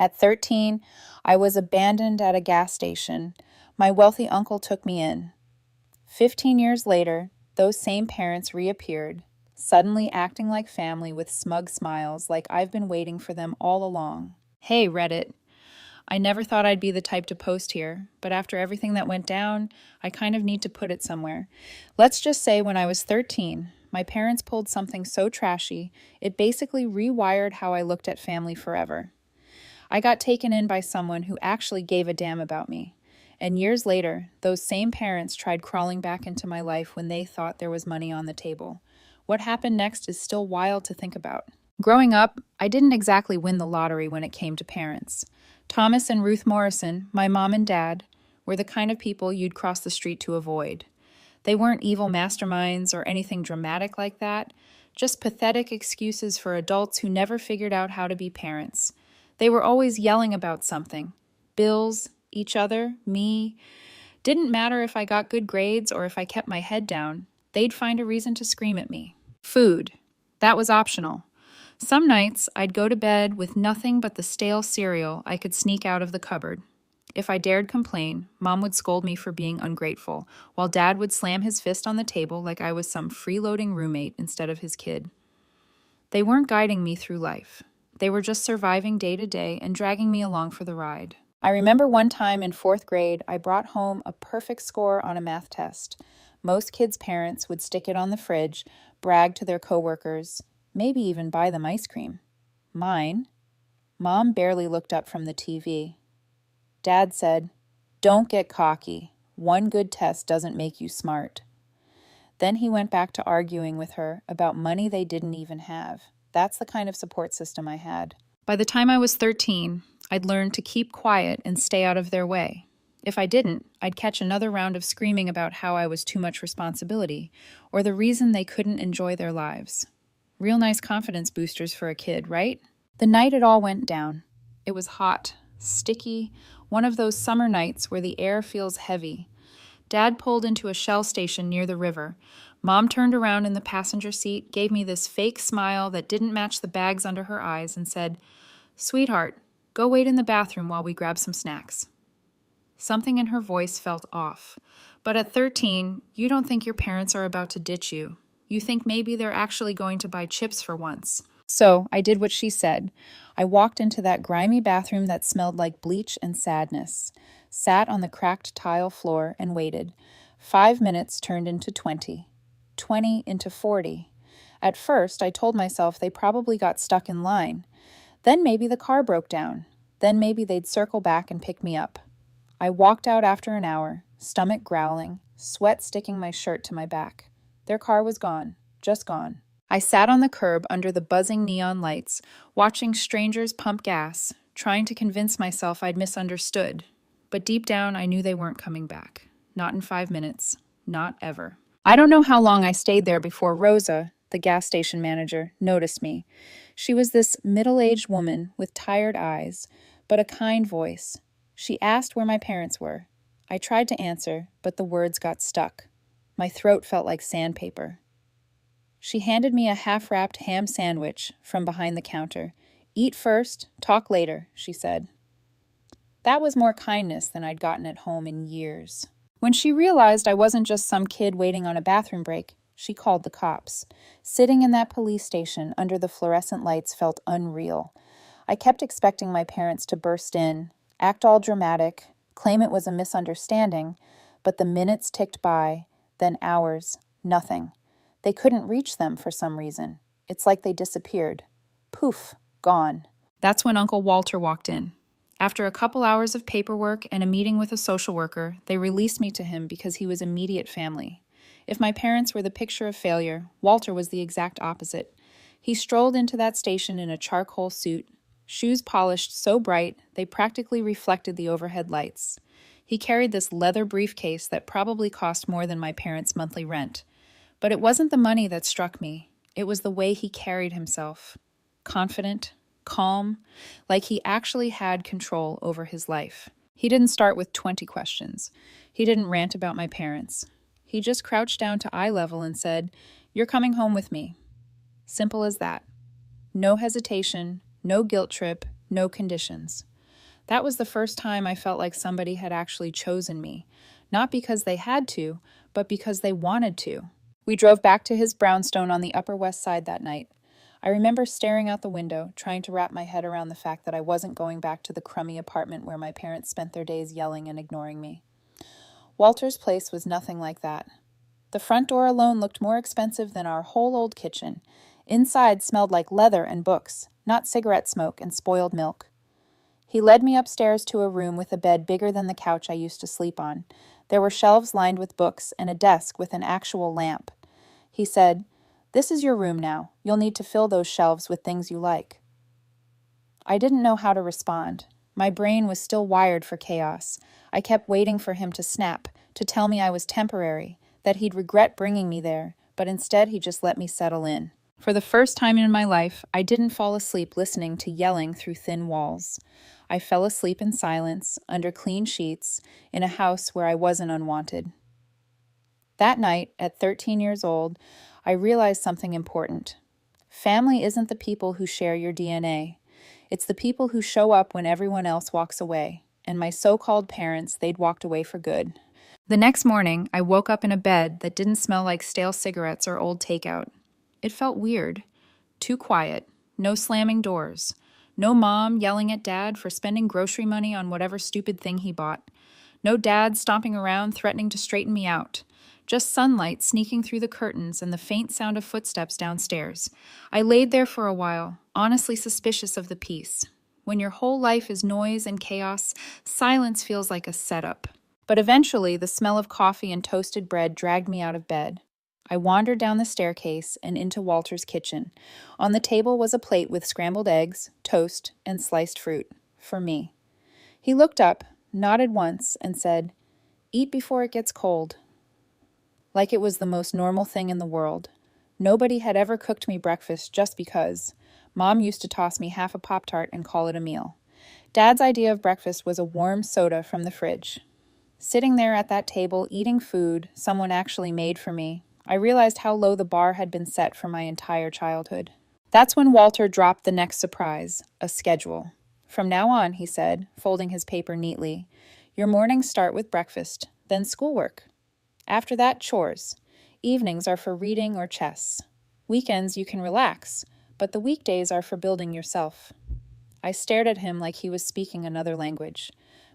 At 13, I was abandoned at a gas station. My wealthy uncle took me in. 15 years later, those same parents reappeared, suddenly acting like family with smug smiles, like I've been waiting for them all along. Hey, Reddit. I never thought I'd be the type to post here, but after everything that went down, I kind of need to put it somewhere. Let's just say when I was 13, my parents pulled something so trashy, it basically rewired how I looked at family forever. I got taken in by someone who actually gave a damn about me. And years later, those same parents tried crawling back into my life when they thought there was money on the table. What happened next is still wild to think about. Growing up, I didn't exactly win the lottery when it came to parents. Thomas and Ruth Morrison, my mom and dad, were the kind of people you'd cross the street to avoid. They weren't evil masterminds or anything dramatic like that, just pathetic excuses for adults who never figured out how to be parents. They were always yelling about something. Bills, each other, me. Didn't matter if I got good grades or if I kept my head down. They'd find a reason to scream at me. Food. That was optional. Some nights, I'd go to bed with nothing but the stale cereal I could sneak out of the cupboard. If I dared complain, Mom would scold me for being ungrateful, while Dad would slam his fist on the table like I was some freeloading roommate instead of his kid. They weren't guiding me through life. They were just surviving day to day and dragging me along for the ride. I remember one time in 4th grade, I brought home a perfect score on a math test. Most kids' parents would stick it on the fridge, brag to their coworkers, maybe even buy them ice cream. Mine, Mom barely looked up from the TV. Dad said, "Don't get cocky. One good test doesn't make you smart." Then he went back to arguing with her about money they didn't even have. That's the kind of support system I had. By the time I was 13, I'd learned to keep quiet and stay out of their way. If I didn't, I'd catch another round of screaming about how I was too much responsibility, or the reason they couldn't enjoy their lives. Real nice confidence boosters for a kid, right? The night it all went down. It was hot, sticky, one of those summer nights where the air feels heavy. Dad pulled into a Shell station near the river. Mom turned around in the passenger seat, gave me this fake smile that didn't match the bags under her eyes, and said, "Sweetheart, go wait in the bathroom while we grab some snacks." Something in her voice felt off. But at 13, you don't think your parents are about to ditch you. You think maybe they're actually going to buy chips for once. So I did what she said. I walked into that grimy bathroom that smelled like bleach and sadness, sat on the cracked tile floor and waited. 5 minutes turned into 20. 20 into 40. At first, I told myself they probably got stuck in line. Then maybe the car broke down. Then maybe they'd circle back and pick me up. I walked out after an hour, stomach growling, sweat sticking my shirt to my back. Their car was gone, just gone. I sat on the curb under the buzzing neon lights, watching strangers pump gas, trying to convince myself I'd misunderstood. But deep down, I knew they weren't coming back. Not in 5 minutes. Not ever. I don't know how long I stayed there before Rosa, the gas station manager, noticed me. She was this middle-aged woman with tired eyes, but a kind voice. She asked where my parents were. I tried to answer, but the words got stuck. My throat felt like sandpaper. She handed me a half-wrapped ham sandwich from behind the counter. "Eat first, talk later," she said. That was more kindness than I'd gotten at home in years. When she realized I wasn't just some kid waiting on a bathroom break, she called the cops. Sitting in that police station under the fluorescent lights felt unreal. I kept expecting my parents to burst in, act all dramatic, claim it was a misunderstanding, but the minutes ticked by, then hours, nothing. They couldn't reach them for some reason. It's like they disappeared. Poof, gone. That's when Uncle Walter walked in. After a couple hours of paperwork and a meeting with a social worker, they released me to him because he was immediate family. If my parents were the picture of failure, Walter was the exact opposite. He strolled into that station in a charcoal suit, shoes polished so bright they practically reflected the overhead lights. He carried this leather briefcase that probably cost more than my parents' monthly rent. But it wasn't the money that struck me. It was the way he carried himself. Confident, calm, like he actually had control over his life. He didn't start with 20 questions. He didn't rant about my parents. He just crouched down to eye level and said, "You're coming home with me." Simple as that. No hesitation, no guilt trip, no conditions. That was the first time I felt like somebody had actually chosen me, not because they had to, but because they wanted to. We drove back to his brownstone on the Upper West Side that night. I remember staring out the window, trying to wrap my head around the fact that I wasn't going back to the crummy apartment where my parents spent their days yelling and ignoring me. Walter's place was nothing like that. The front door alone looked more expensive than our whole old kitchen. Inside smelled like leather and books, not cigarette smoke and spoiled milk. He led me upstairs to a room with a bed bigger than the couch I used to sleep on. There were shelves lined with books and a desk with an actual lamp. He said, "This is your room now. You'll need to fill those shelves with things you like." I didn't know how to respond. My brain was still wired for chaos. I kept waiting for him to snap, to tell me I was temporary, that he'd regret bringing me there, but instead he just let me settle in. For the first time in my life, I didn't fall asleep listening to yelling through thin walls. I fell asleep in silence, under clean sheets, in a house where I wasn't unwanted. That night, at 13 years old, I realized something important. Family isn't the people who share your DNA. It's the people who show up when everyone else walks away. And my so-called parents, they'd walked away for good. The next morning, I woke up in a bed that didn't smell like stale cigarettes or old takeout. It felt weird. Too quiet. No slamming doors. No mom yelling at dad for spending grocery money on whatever stupid thing he bought. No dad stomping around threatening to straighten me out. Just sunlight sneaking through the curtains and the faint sound of footsteps downstairs. I laid there for a while, honestly suspicious of the peace. When your whole life is noise and chaos, silence feels like a setup. But eventually, the smell of coffee and toasted bread dragged me out of bed. I wandered down the staircase and into Walter's kitchen. On the table was a plate with scrambled eggs, toast, and sliced fruit. For me. He looked up, nodded once, and said, "Eat before it gets cold." Like it was the most normal thing in the world. Nobody had ever cooked me breakfast just because. Mom used to toss me half a Pop-Tart and call it a meal. Dad's idea of breakfast was a warm soda from the fridge. Sitting there at that table, eating food someone actually made for me, I realized how low the bar had been set for my entire childhood. That's when Walter dropped the next surprise, a schedule. "From now on," he said, folding his paper neatly, "your mornings start with breakfast, then schoolwork. After that, chores. Evenings are for reading or chess. Weekends you can relax, but the weekdays are for building yourself." I stared at him like he was speaking another language.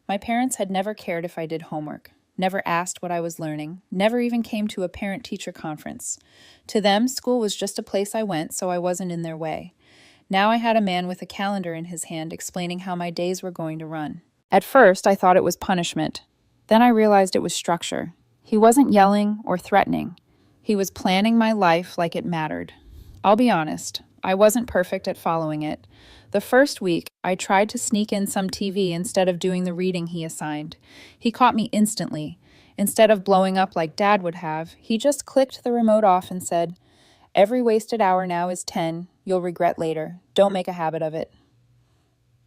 My parents had never cared if I did homework, never asked what I was learning, never even came to a parent-teacher conference. To them, school was just a place I went, so I wasn't in their way. Now I had a man with a calendar in his hand explaining how my days were going to run. At first, I thought it was punishment. Then I realized it was structure. He wasn't yelling or threatening. He was planning my life like it mattered. I'll be honest, I wasn't perfect at following it. The first week, I tried to sneak in some TV instead of doing the reading he assigned. He caught me instantly. Instead of blowing up like Dad would have, he just clicked the remote off and said, "Every wasted hour now is 10. You'll regret later. Don't make a habit of it."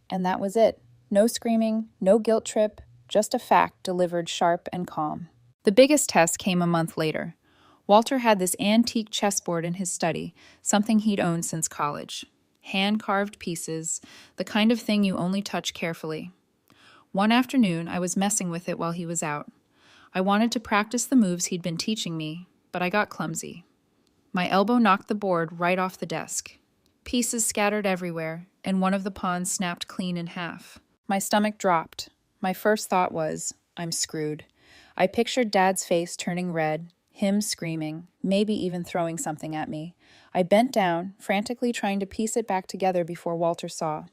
And that was it. No screaming, no guilt trip, just a fact delivered sharp and calm. The biggest test came a month later. Walter had this antique chessboard in his study, something he'd owned since college. Hand-carved pieces, the kind of thing you only touch carefully. One afternoon, I was messing with it while he was out. I wanted to practice the moves he'd been teaching me, but I got clumsy. My elbow knocked the board right off the desk. Pieces scattered everywhere, and one of the pawns snapped clean in half. My stomach dropped. My first thought was, I'm screwed. I pictured Dad's face turning red, him screaming, maybe even throwing something at me. I bent down, frantically trying to piece it back together before Walter saw.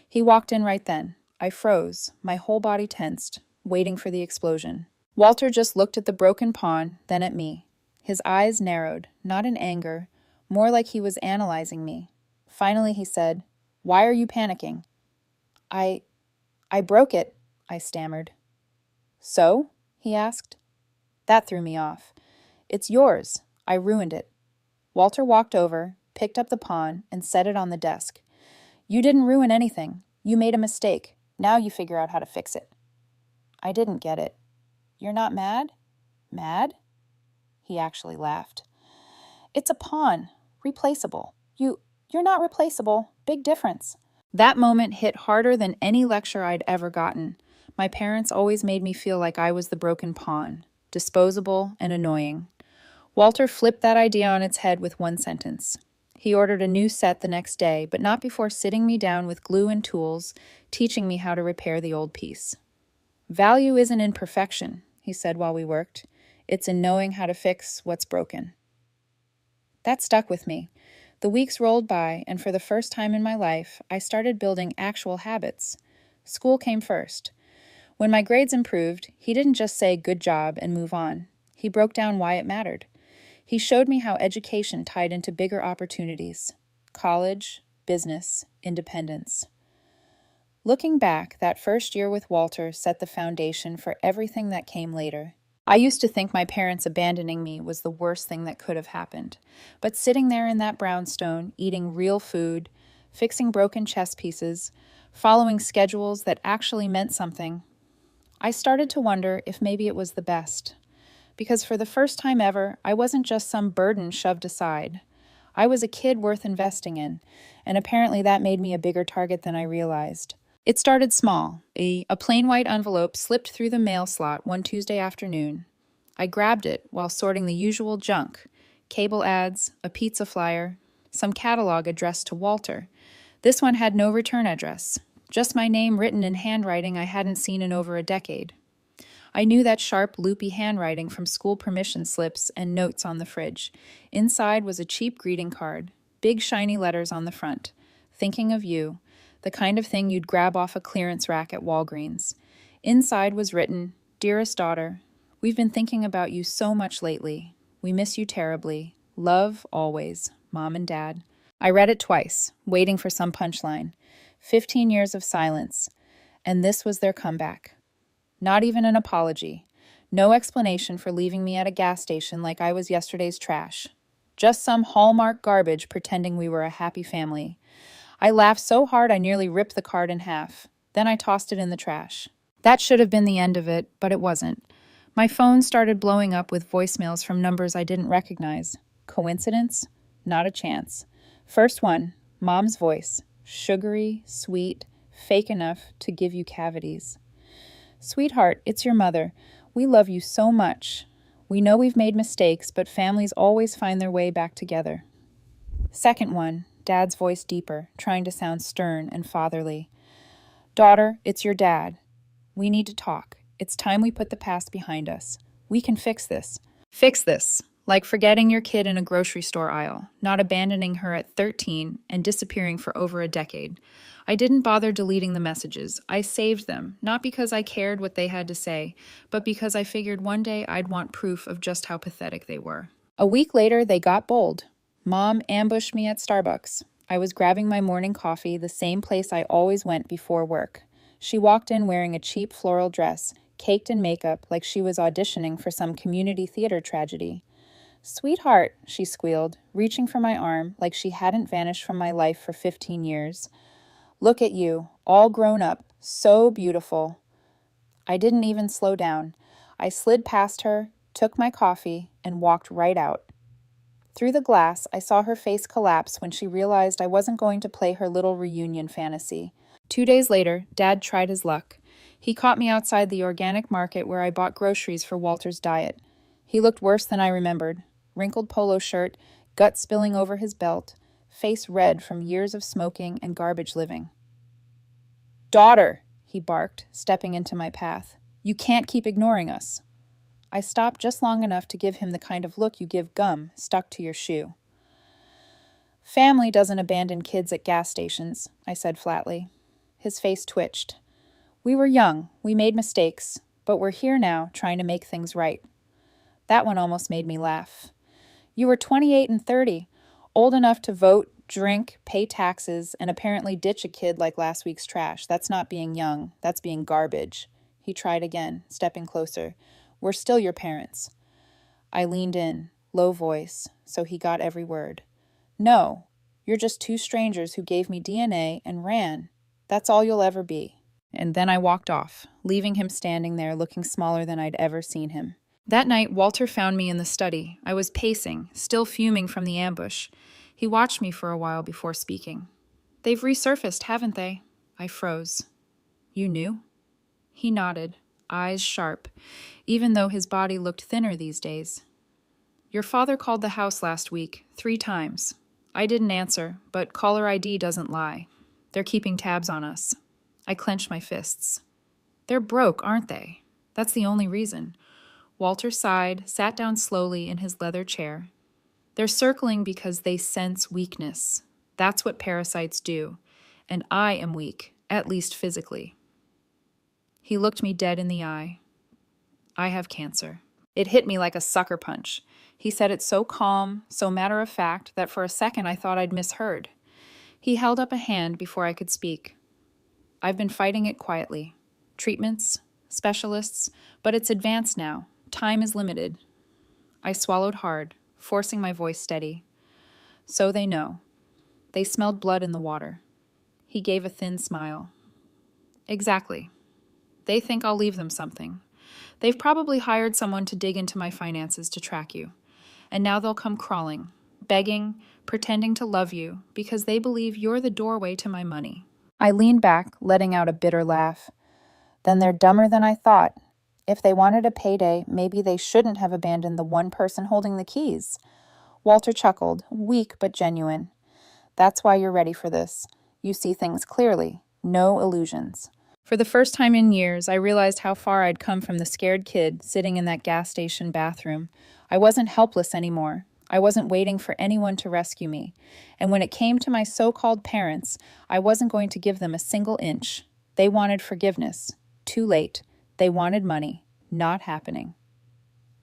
He walked in right then. I froze, my whole body tensed, waiting for the explosion. Walter just looked at the broken pawn, then at me. His eyes narrowed, not in anger, more like he was analyzing me. Finally he said, "Why are you panicking?" I broke it," I stammered. "So?" he asked. That threw me off. "It's yours. I ruined it." Walter walked over, picked up the pawn, and set it on the desk. "You didn't ruin anything. You made a mistake. Now you figure out how to fix it." I didn't get it. "You're not mad?" "Mad?" He actually laughed. "It's a pawn. Replaceable. You're not replaceable. Big difference. That moment hit harder than any lecture I'd ever gotten. My parents always made me feel like I was the broken pawn, disposable and annoying. Walter flipped that idea on its head with one sentence. He ordered a new set the next day, but not before sitting me down with glue and tools, teaching me how to repair the old piece. Value isn't in perfection, he said while we worked. It's in knowing how to fix what's broken. That stuck with me. The weeks rolled by, and for the first time in my life, I started building actual habits. School came first. When my grades improved, he didn't just say good job and move on. He broke down why it mattered. He showed me how education tied into bigger opportunities: college, business, independence. Looking back, that first year with Walter set the foundation for everything that came later. I used to think my parents abandoning me was the worst thing that could have happened. But sitting there in that brownstone, eating real food, fixing broken chess pieces, following schedules that actually meant something, I started to wonder if maybe it was the best. Because for the first time ever, I wasn't just some burden shoved aside. I was a kid worth investing in, and apparently that made me a bigger target than I realized. It started small. A plain white envelope slipped through the mail slot one Tuesday afternoon. I grabbed it while sorting the usual junk: cable ads, a pizza flyer, some catalog addressed to Walter. This one had no return address, just my name written in handwriting I hadn't seen in over a decade. I knew that sharp, loopy handwriting from school permission slips and notes on the fridge. Inside was a cheap greeting card, big shiny letters on the front. Thinking of you, the kind of thing you'd grab off a clearance rack at Walgreens. Inside was written, "Dearest daughter, we've been thinking about you so much lately. We miss you terribly. Love, always, Mom and Dad." I read it twice, waiting for some punchline. 15 years of silence, and this was their comeback. Not even an apology. No explanation for leaving me at a gas station like I was yesterday's trash. Just some Hallmark garbage pretending we were a happy family. I laughed so hard I nearly ripped the card in half. Then I tossed it in the trash. That should have been the end of it, but it wasn't. My phone started blowing up with voicemails from numbers I didn't recognize. Coincidence? Not a chance. First one, Mom's voice. Sugary, sweet, fake enough to give you cavities. "Sweetheart, it's your mother. We love you so much. We know we've made mistakes, but families always find their way back together." Second one, Dad's voice deeper, trying to sound stern and fatherly. "Daughter, it's your dad. We need to talk. It's time we put the past behind us. We can fix this." Fix this. Like forgetting your kid in a grocery store aisle, not abandoning her at 13 and disappearing for over a decade. I didn't bother deleting the messages. I saved them, not because I cared what they had to say, but because I figured one day I'd want proof of just how pathetic they were. A week later, they got bold. Mom ambushed me at Starbucks. I was grabbing my morning coffee, the same place I always went before work. She walked in wearing a cheap floral dress, caked in makeup like she was auditioning for some community theater tragedy. "Sweetheart," she squealed, reaching for my arm like she hadn't vanished from my life for 15 years. "Look at you, all grown up, so beautiful." I didn't even slow down. I slid past her, took my coffee, and walked right out. Through the glass, I saw her face collapse when she realized I wasn't going to play her little reunion fantasy. 2 days later, Dad tried his luck. He caught me outside the organic market where I bought groceries for Walter's diet. He looked worse than I remembered. Wrinkled polo shirt, gut spilling over his belt, face red from years of smoking and garbage living. "Daughter," he barked, stepping into my path. "You can't keep ignoring us." I stopped just long enough to give him the kind of look you give gum stuck to your shoe. "Family doesn't abandon kids at gas stations," I said flatly. His face twitched. "We were young, we made mistakes, but we're here now trying to make things right." That one almost made me laugh. "You were 28 and 30, old enough to vote, drink, pay taxes, and apparently ditch a kid like last week's trash. That's not being young, that's being garbage." He tried again, stepping closer. "We're still your parents." I leaned in, low voice, so he got every word. "No, you're just two strangers who gave me DNA and ran. That's all you'll ever be." And then I walked off, leaving him standing there looking smaller than I'd ever seen him. That night, Walter found me in the study. I was pacing, still fuming from the ambush. He watched me for a while before speaking. They've resurfaced, haven't they? I froze. You knew? He nodded, eyes sharp, even though his body looked thinner these days. Your father called the house last week, 3 times. I didn't answer, but caller ID doesn't lie. They're keeping tabs on us. I clenched my fists. They're broke, aren't they? That's the only reason. Walter sighed, sat down slowly in his leather chair. They're circling because they sense weakness. That's what parasites do. And I am weak, at least physically. He looked me dead in the eye. I have cancer. It hit me like a sucker punch. He said it so calm, so matter-of-fact, that for a second I thought I'd misheard. He held up a hand before I could speak. I've been fighting it quietly. Treatments, specialists, but it's advanced now. Time is limited. I swallowed hard, forcing my voice steady. So they know. They smelled blood in the water. He gave a thin smile. Exactly. They think I'll leave them something. They've probably hired someone to dig into my finances to track you. And now they'll come crawling, begging, pretending to love you, because they believe you're the doorway to my money. I leaned back, letting out a bitter laugh. Then they're dumber than I thought. If they wanted a payday, maybe they shouldn't have abandoned the one person holding the keys. Walter chuckled, weak but genuine. That's why you're ready for this. You see things clearly, no illusions. For the first time in years, I realized how far I'd come from the scared kid sitting in that gas station bathroom. I wasn't helpless anymore. I wasn't waiting for anyone to rescue me. And when it came to my so-called parents, I wasn't going to give them a single inch. They wanted forgiveness. Too late. They wanted money. Not happening.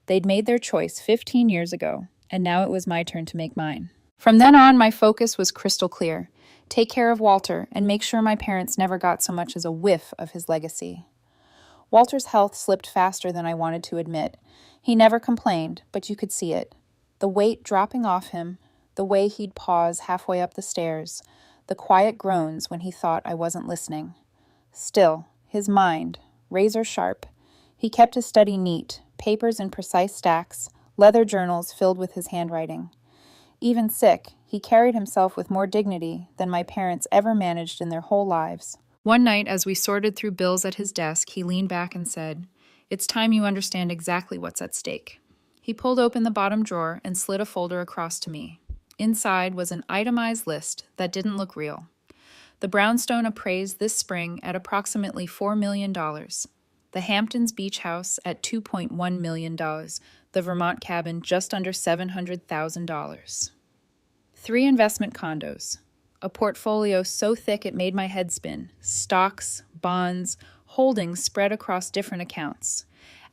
They'd made their choice 15 years ago, and now it was my turn to make mine. From then on, my focus was crystal clear. Take care of Walter and make sure my parents never got so much as a whiff of his legacy. Walter's health slipped faster than I wanted to admit. He never complained, but you could see it. The weight dropping off him, the way he'd pause halfway up the stairs, the quiet groans when he thought I wasn't listening. Still, his mind, razor sharp. He kept his study neat, papers in precise stacks, leather journals filled with his handwriting. Even sick, he carried himself with more dignity than my parents ever managed in their whole lives. One night, as we sorted through bills at his desk, he leaned back and said, "It's time you understand exactly what's at stake." He pulled open the bottom drawer and slid a folder across to me. Inside was an itemized list that didn't look real. The brownstone appraised this spring at approximately $4 million. The Hamptons Beach House at $2.1 million. The Vermont cabin just under $700,000. 3 investment condos. A portfolio so thick it made my head spin. Stocks, bonds, holdings spread across different accounts.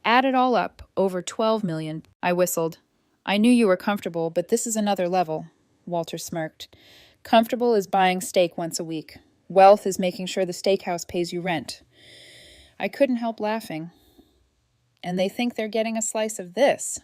Add it all up, over $12 million. I whistled. I knew you were comfortable, but this is another level. Walter smirked. Comfortable is buying steak once a week. Wealth is making sure the steakhouse pays you rent. I couldn't help laughing. And they think they're getting a slice of this.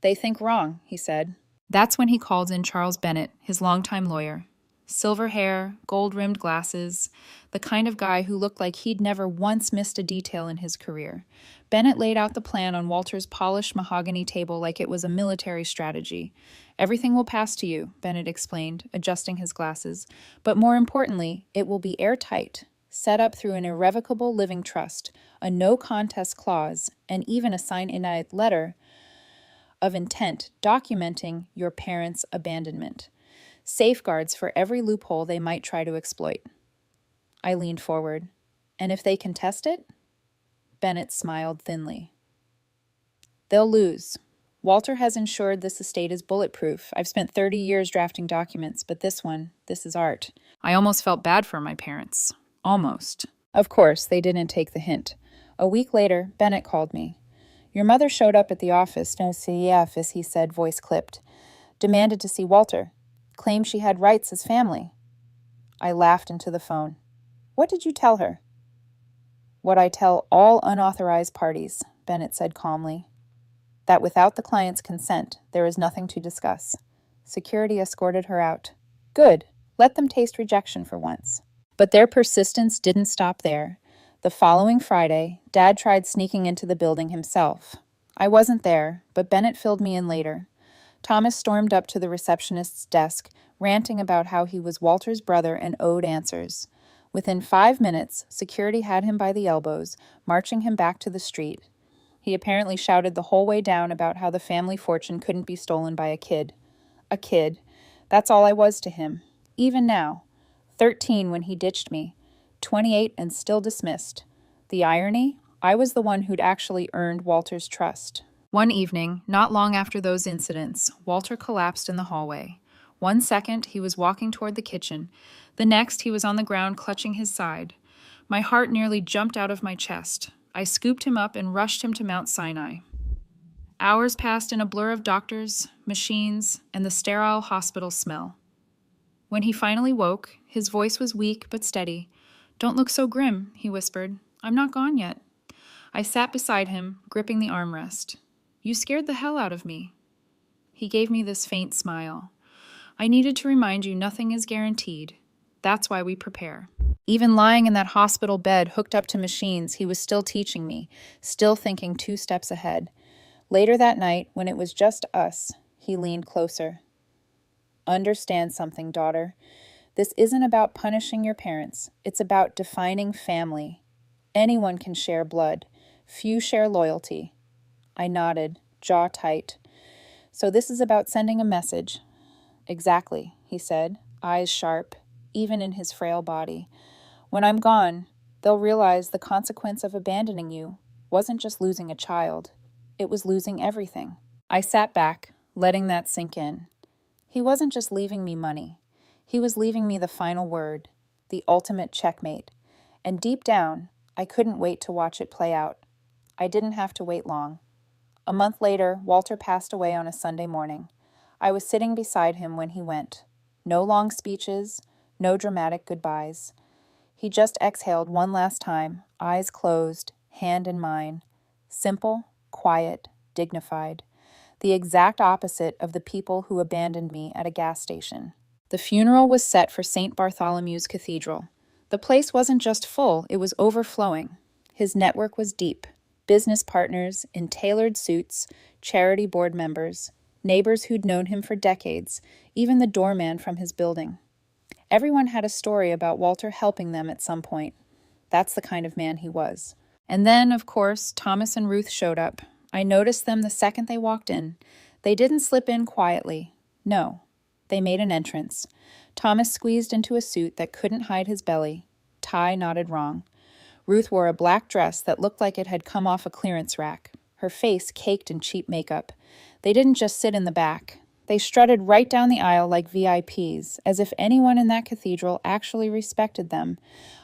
They think wrong, he said. That's when he called in Charles Bennett, his longtime lawyer. Silver hair, gold-rimmed glasses, the kind of guy who looked like he'd never once missed a detail in his career. Bennett laid out the plan on Walter's polished mahogany table like it was a military strategy. Everything will pass to you, Bennett explained, adjusting his glasses. But more importantly, it will be airtight, set up through an irrevocable living trust, a no-contest clause, and even a sign-in letter of intent documenting your parents' abandonment. Safeguards for every loophole they might try to exploit. I leaned forward. And if they contest it? Bennett smiled thinly. They'll lose. Walter has ensured this estate is bulletproof. I've spent 30 years drafting documents, but this is art. I almost felt bad for my parents. Almost. Of course, they didn't take the hint. A week later, Bennett called me. Your mother showed up at the office, no CF, as he said, voice clipped. Demanded to see Walter. Claimed she had rights as family. I laughed into the phone. What did you tell her? What I tell all unauthorized parties, Bennett said calmly. That without the client's consent, there is nothing to discuss. Security escorted her out. Good. Let them taste rejection for once. But their persistence didn't stop there. The following Friday, Dad tried sneaking into the building himself. I wasn't there, but Bennett filled me in later. Thomas stormed up to the receptionist's desk, ranting about how he was Walter's brother and owed answers. Within 5 minutes, security had him by the elbows, marching him back to the street. He apparently shouted the whole way down about how the family fortune couldn't be stolen by a kid. A kid. That's all I was to him. Even now. 13 when he ditched me. 28 and still dismissed. The irony? I was the one who'd actually earned Walter's trust. One evening, not long after those incidents, Walter collapsed in the hallway. 1 second, he was walking toward the kitchen. The next, he was on the ground clutching his side. My heart nearly jumped out of my chest. I scooped him up and rushed him to Mount Sinai. Hours passed in a blur of doctors, machines, and the sterile hospital smell. When he finally woke, his voice was weak but steady. "Don't look so grim," he whispered. "I'm not gone yet." I sat beside him, gripping the armrest. "You scared the hell out of me." He gave me this faint smile. "I needed to remind you nothing is guaranteed. That's why we prepare." Even lying in that hospital bed hooked up to machines, he was still teaching me, still thinking 2 steps ahead. Later that night, when it was just us, he leaned closer. "Understand something, daughter. This isn't about punishing your parents. It's about defining family. Anyone can share blood. Few share loyalty." I nodded, jaw tight. "So this is about sending a message." "Exactly," he said, eyes sharp, even in his frail body. "When I'm gone, they'll realize the consequence of abandoning you wasn't just losing a child. It was losing everything." I sat back, letting that sink in. He wasn't just leaving me money. He was leaving me the final word, the ultimate checkmate. And deep down, I couldn't wait to watch it play out. I didn't have to wait long. A month later, Walter passed away on a Sunday morning. I was sitting beside him when he went. No long speeches, no dramatic goodbyes. He just exhaled one last time, eyes closed, hand in mine. Simple, quiet, dignified. The exact opposite of the people who abandoned me at a gas station. The funeral was set for St. Bartholomew's Cathedral. The place wasn't just full, it was overflowing. His network was deep. Business partners in tailored suits, charity board members, neighbors who'd known him for decades, even the doorman from his building. Everyone had a story about Walter helping them at some point. That's the kind of man he was. And then, of course, Thomas and Ruth showed up. I noticed them the second they walked in. They didn't slip in quietly. No, they made an entrance. Thomas squeezed into a suit that couldn't hide his belly. Tie knotted wrong. Ruth wore a black dress that looked like it had come off a clearance rack, her face caked in cheap makeup. They didn't just sit in the back. They strutted right down the aisle like VIPs, as if anyone in that cathedral actually respected them.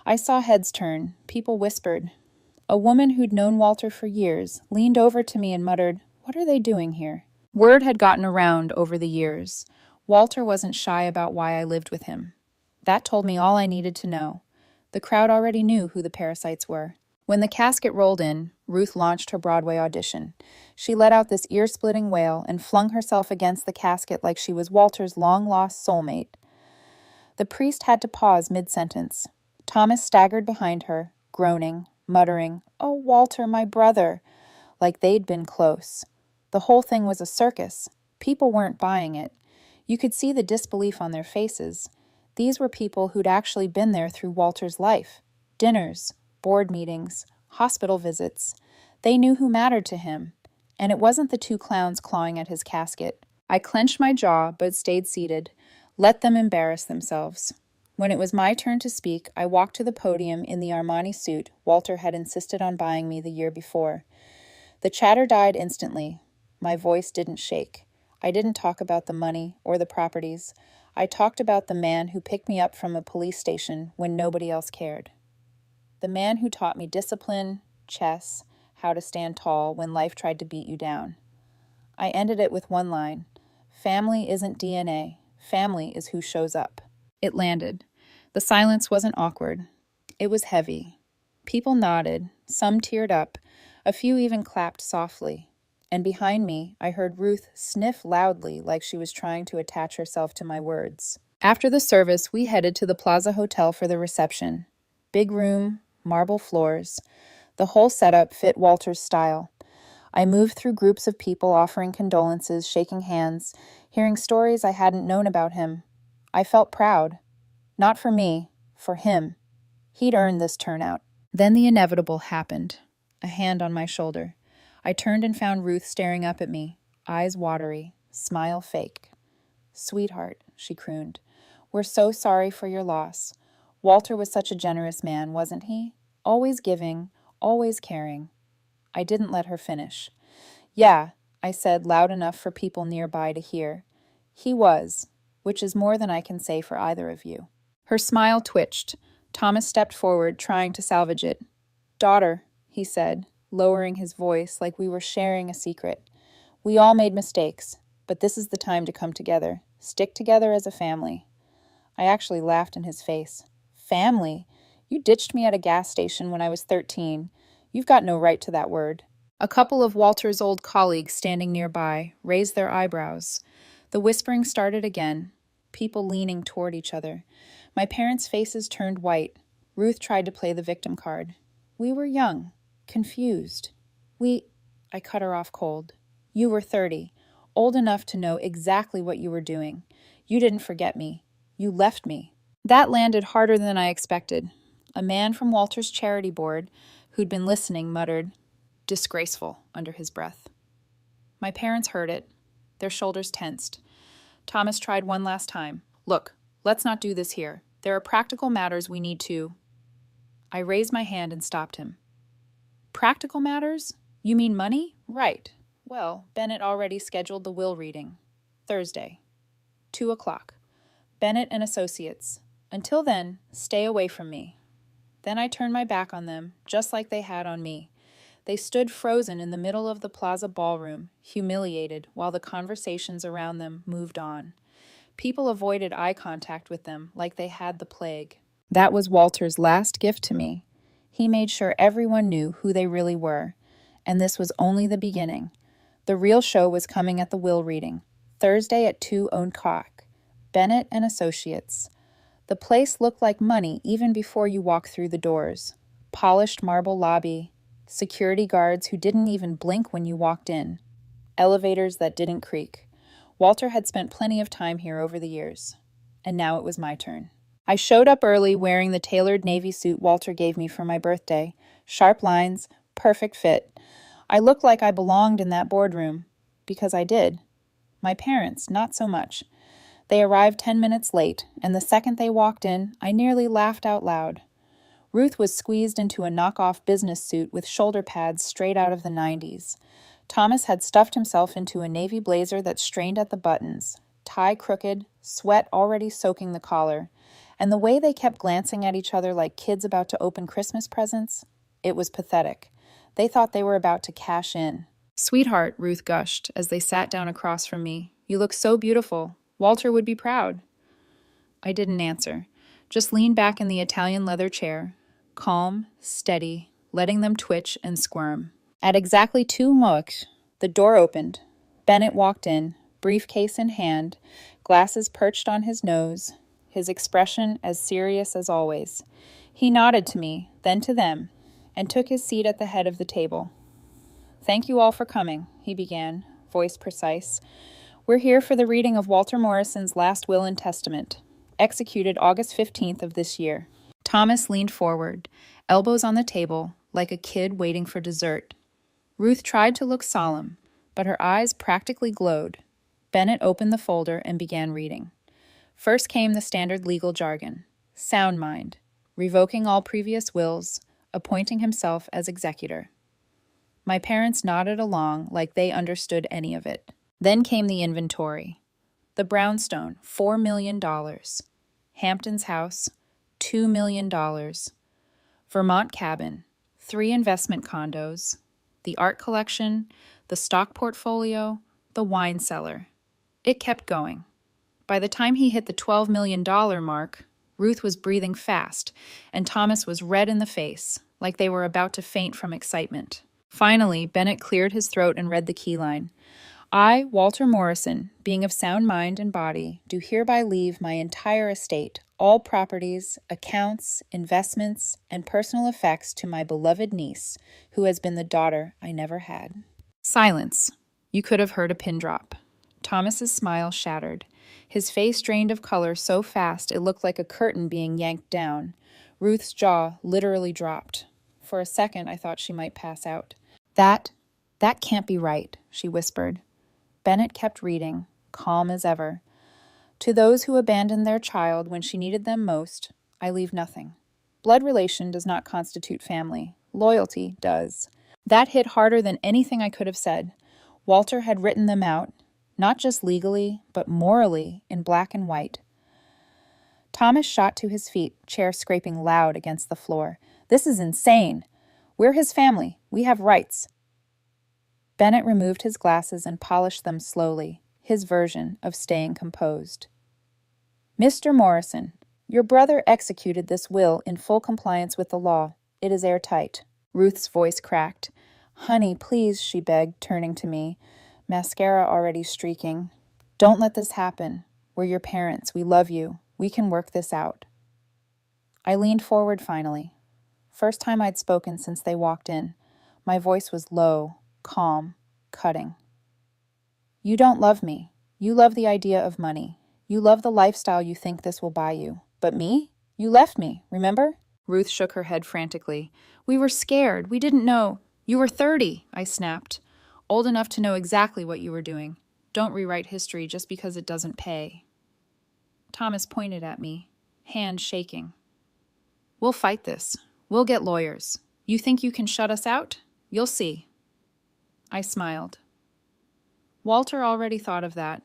I saw heads turn. People whispered. A woman who'd known Walter for years leaned over to me and muttered, "What are they doing here?" Word had gotten around over the years. Walter wasn't shy about why I lived with him. That told me all I needed to know. The crowd already knew who the parasites were. When the casket rolled in, Ruth launched her Broadway audition. She let out this ear-splitting wail and flung herself against the casket like she was Walter's long-lost soulmate. The priest had to pause mid-sentence. Thomas staggered behind her, groaning, muttering, "Oh, Walter, my brother," like they'd been close. The whole thing was a circus. People weren't buying it. You could see the disbelief on their faces. These were people who'd actually been there through Walter's life. Dinners, board meetings, hospital visits. They knew who mattered to him. And it wasn't the 2 clowns clawing at his casket. I clenched my jaw but stayed seated. Let them embarrass themselves. When it was my turn to speak, I walked to the podium in the Armani suit Walter had insisted on buying me the year before. The chatter died instantly. My voice didn't shake. I didn't talk about the money or the properties. I talked about the man who picked me up from a police station when nobody else cared. The man who taught me discipline, chess, how to stand tall when life tried to beat you down. I ended it with one line. Family isn't DNA. Family is who shows up. It landed. The silence wasn't awkward. It was heavy. People nodded, some teared up, a few even clapped softly. And behind me, I heard Ruth sniff loudly like she was trying to attach herself to my words. After the service, we headed to the Plaza Hotel for the reception. Big room, marble floors. The whole setup fit Walter's style. I moved through groups of people offering condolences, shaking hands, hearing stories I hadn't known about him. I felt proud. Not for me, for him. He'd earned this turnout. Then the inevitable happened. A hand on my shoulder. I turned and found Ruth staring up at me, eyes watery, smile fake. "Sweetheart," she crooned, "we're so sorry for your loss. Walter was such a generous man, wasn't he? Always giving, always caring." I didn't let her finish. "Yeah," I said loud enough for people nearby to hear. "He was, which is more than I can say for either of you." Her smile twitched. Thomas stepped forward, trying to salvage it. "Daughter," he said, lowering his voice like we were sharing a secret. "We all made mistakes, but this is the time to come together, stick together as a family." I actually laughed in his face. "Family? You ditched me at a gas station when I was 13. You've got no right to that word." A couple of Walter's old colleagues standing nearby raised their eyebrows. The whispering started again, people leaning toward each other. My parents' faces turned white. Ruth tried to play the victim card. "We were young, confused. I cut her off cold. "You were 30, old enough to know exactly what you were doing. You didn't forget me. You left me." That landed harder than I expected. A man from Walter's charity board, who'd been listening, muttered, "Disgraceful," under his breath. My parents heard it. Their shoulders tensed. Thomas tried one last time. "Look, let's not do this here. There are practical matters we need to—" I raised my hand and stopped him. "Practical matters? You mean money? Right. Well, Bennett already scheduled the will reading. Thursday, 2 o'clock. Bennett and Associates. Until then, stay away from me." Then I turned my back on them, just like they had on me. They stood frozen in the middle of the plaza ballroom, humiliated, while the conversations around them moved on. People avoided eye contact with them like they had the plague. That was Walter's last gift to me. He made sure everyone knew who they really were. And this was only the beginning. The real show was coming at the will reading, Thursday at 2 o'clock. Bennett and Associates. The place looked like money even before you walked through the doors. Polished marble lobby, security guards who didn't even blink when you walked in, elevators that didn't creak. Walter had spent plenty of time here over the years. And now it was my turn. I showed up early wearing the tailored navy suit Walter gave me for my birthday. Sharp lines, perfect fit. I looked like I belonged in that boardroom. Because I did. My parents, not so much. They arrived 10 minutes late, and the second they walked in, I nearly laughed out loud. Ruth was squeezed into a knockoff business suit with shoulder pads straight out of the 90s. Thomas had stuffed himself into a navy blazer that strained at the buttons, tie crooked, sweat already soaking the collar. And the way they kept glancing at each other like kids about to open Christmas presents, it was pathetic. They thought they were about to cash in. "Sweetheart," Ruth gushed as they sat down across from me. "You look so beautiful. Walter would be proud." I didn't answer, just leaned back in the Italian leather chair, calm, steady, letting them twitch and squirm. At exactly 2 o'clock, the door opened. Bennett walked in, briefcase in hand, glasses perched on his nose, his expression as serious as always. He nodded to me, then to them, and took his seat at the head of the table. "Thank you all for coming," he began, voice precise. "We're here for the reading of Walter Morrison's last will and testament, executed August 15th of this year." Thomas leaned forward, elbows on the table, like a kid waiting for dessert. Ruth tried to look solemn, but her eyes practically glowed. Bennett opened the folder and began reading. First came the standard legal jargon. Sound mind, revoking all previous wills, appointing himself as executor. My parents nodded along like they understood any of it. Then came the inventory. The brownstone, $4 million. Hampton's house, $2 million. Vermont cabin, 3 investment condos, the art collection, the stock portfolio, the wine cellar. It kept going. By the time he hit the $12 million mark, Ruth was breathing fast, and Thomas was red in the face, like they were about to faint from excitement. Finally, Bennett cleared his throat and read the keyline. "I, Walter Morrison, being of sound mind and body, do hereby leave my entire estate, all properties, accounts, investments, and personal effects to my beloved niece, who has been the daughter I never had." Silence. You could have heard a pin drop. Thomas's smile shattered. His face drained of color so fast it looked like a curtain being yanked down. Ruth's jaw literally dropped. For a second, I thought she might pass out. That can't be right, she whispered. Bennett kept reading, calm as ever. To those who abandoned their child when she needed them most, I leave nothing. Blood relation does not constitute family. Loyalty does. That hit harder than anything I could have said. Walter had written them out, not just legally, but morally, in black and white. Thomas shot to his feet, chair scraping loud against the floor. This is insane. We're his family. We have rights. Bennett removed his glasses and polished them slowly, his version of staying composed. Mr. Morrison, your brother executed this will in full compliance with the law. It is airtight. Ruth's voice cracked. Honey, please, she begged, turning to me, mascara already streaking. Don't let this happen. We're your parents. We love you. We can work this out. I leaned forward finally. First time I'd spoken since they walked in. My voice was low, calm, cutting. You don't love me. You love the idea of money. You love the lifestyle you think this will buy you. But me? You left me, remember? Ruth shook her head frantically. We were scared. We didn't know. You were 30, I snapped. Old enough to know exactly what you were doing. Don't rewrite history just because it doesn't pay. Thomas pointed at me, hand shaking. We'll fight this. We'll get lawyers. You think you can shut us out? You'll see. I smiled. Walter already thought of that.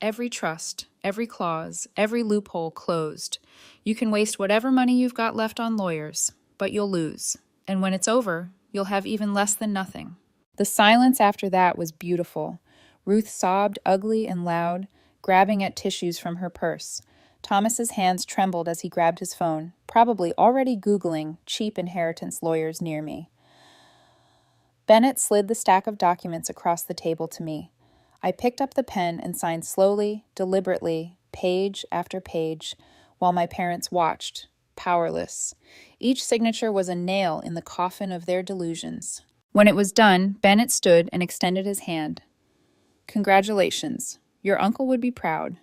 Every trust, every clause, every loophole closed. You can waste whatever money you've got left on lawyers, but you'll lose. And when it's over, you'll have even less than nothing. The silence after that was beautiful. Ruth sobbed ugly and loud, grabbing at tissues from her purse. Thomas's hands trembled as he grabbed his phone, probably already Googling cheap inheritance lawyers near me. Bennett slid the stack of documents across the table to me. I picked up the pen and signed slowly, deliberately, page after page, while my parents watched, powerless. Each signature was a nail in the coffin of their delusions. When it was done, Bennett stood and extended his hand. Congratulations. Your uncle would be proud.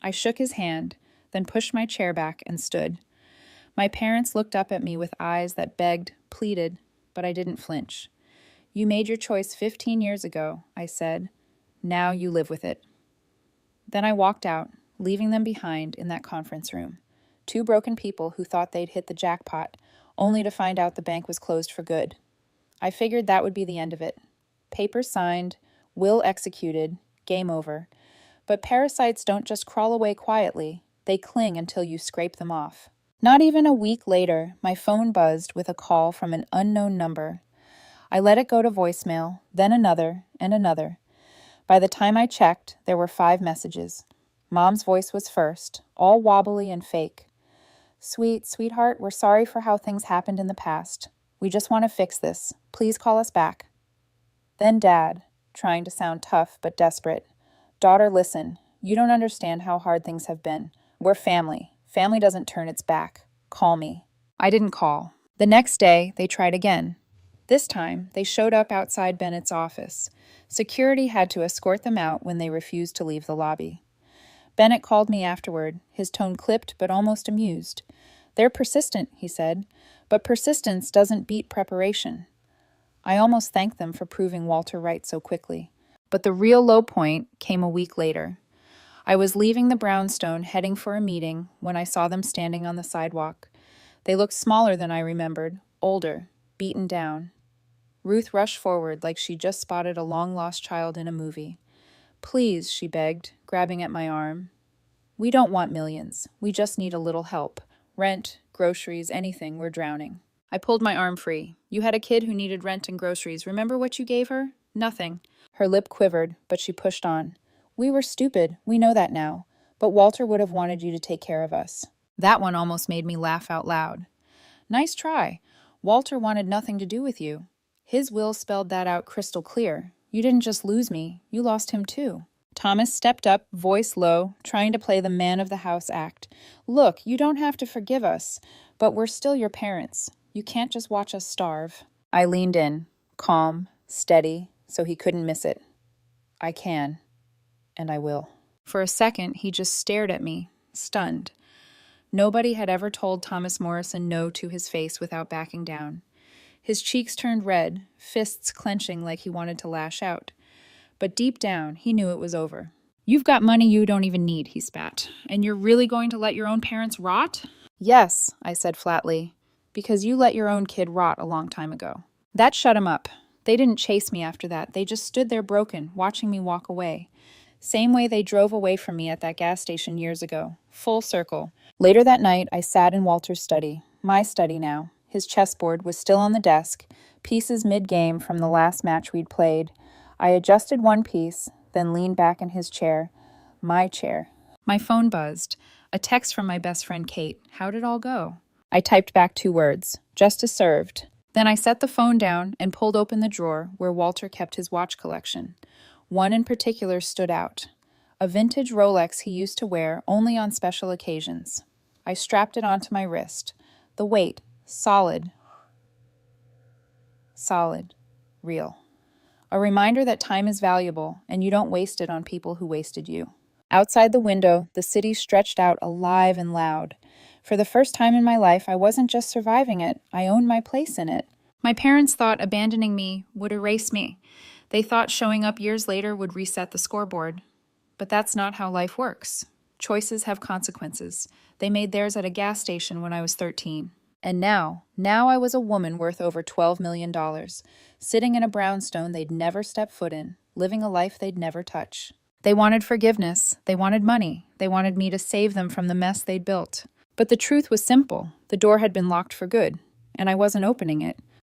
I shook his hand, then pushed my chair back and stood. My parents looked up at me with eyes that begged, pleaded, but I didn't flinch. You made your choice 15 years ago, I said. Now you live with it. Then I walked out, leaving them behind in that conference room. Two broken people who thought they'd hit the jackpot, only to find out the bank was closed for good. I figured that would be the end of it. Papers signed, will executed, game over. But parasites don't just crawl away quietly, they cling until you scrape them off. Not even a week later, my phone buzzed with a call from an unknown number. I let it go to voicemail, then another, and another. By the time I checked, there were 5 messages. Mom's voice was first, all wobbly and fake. Sweetheart, we're sorry for how things happened in the past. We just want to fix this. Please call us back. Then Dad, trying to sound tough but desperate. Daughter, listen. You don't understand how hard things have been. We're family. Family doesn't turn its back. Call me. I didn't call. The next day, they tried again. This time, they showed up outside Bennett's office. Security had to escort them out when they refused to leave the lobby. Bennett called me afterward, his tone clipped but almost amused. They're persistent, he said, but persistence doesn't beat preparation. I almost thanked them for proving Walter right so quickly. But the real low point came a week later. I was leaving the brownstone heading for a meeting when I saw them standing on the sidewalk. They looked smaller than I remembered, older, beaten down. Ruth rushed forward like she just spotted a long-lost child in a movie. Please, she begged, grabbing at my arm. We don't want millions. We just need a little help. Rent, groceries, anything. We're drowning. I pulled my arm free. You had a kid who needed rent and groceries. Remember what you gave her? Nothing. Her lip quivered, but she pushed on. We were stupid. We know that now. But Walter would have wanted you to take care of us. That one almost made me laugh out loud. Nice try. Walter wanted nothing to do with you. His will spelled that out crystal clear. You didn't just lose me, you lost him too. Thomas stepped up, voice low, trying to play the man of the house act. Look, you don't have to forgive us, but we're still your parents. You can't just watch us starve. I leaned in, calm, steady, so he couldn't miss it. I can, and I will. For a second, he just stared at me, stunned. Nobody had ever told Thomas Morrison no to his face without backing down. His cheeks turned red, fists clenching like he wanted to lash out. But deep down, he knew it was over. "You've got money you don't even need," he spat. "And you're really going to let your own parents rot?" "Yes," I said flatly, "because you let your own kid rot a long time ago." That shut him up. They didn't chase me after that. They just stood there broken, watching me walk away. Same way they drove away from me at that gas station years ago. Full circle. Later that night, I sat in Walter's study. My study now. His chessboard was still on the desk, pieces mid-game from the last match we'd played. I adjusted one piece, then leaned back in his chair. My chair. My phone buzzed. A text from my best friend Kate. How'd it all go? I typed back 2 words. Justice served. Then I set the phone down and pulled open the drawer where Walter kept his watch collection. One in particular stood out. A vintage Rolex he used to wear only on special occasions. I strapped it onto my wrist. The weight, solid, real. A reminder that time is valuable and you don't waste it on people who wasted you. Outside the window, the city stretched out alive and loud. For the first time in my life, I wasn't just surviving it, I owned my place in it. My parents thought abandoning me would erase me. They thought showing up years later would reset the scoreboard. But that's not how life works. Choices have consequences. They made theirs at a gas station when I was 13. And now I was a woman worth over $12 million, sitting in a brownstone they'd never step foot in, living a life they'd never touch. They wanted forgiveness. They wanted money. They wanted me to save them from the mess they'd built. But the truth was simple. The door had been locked for good, and I wasn't opening it.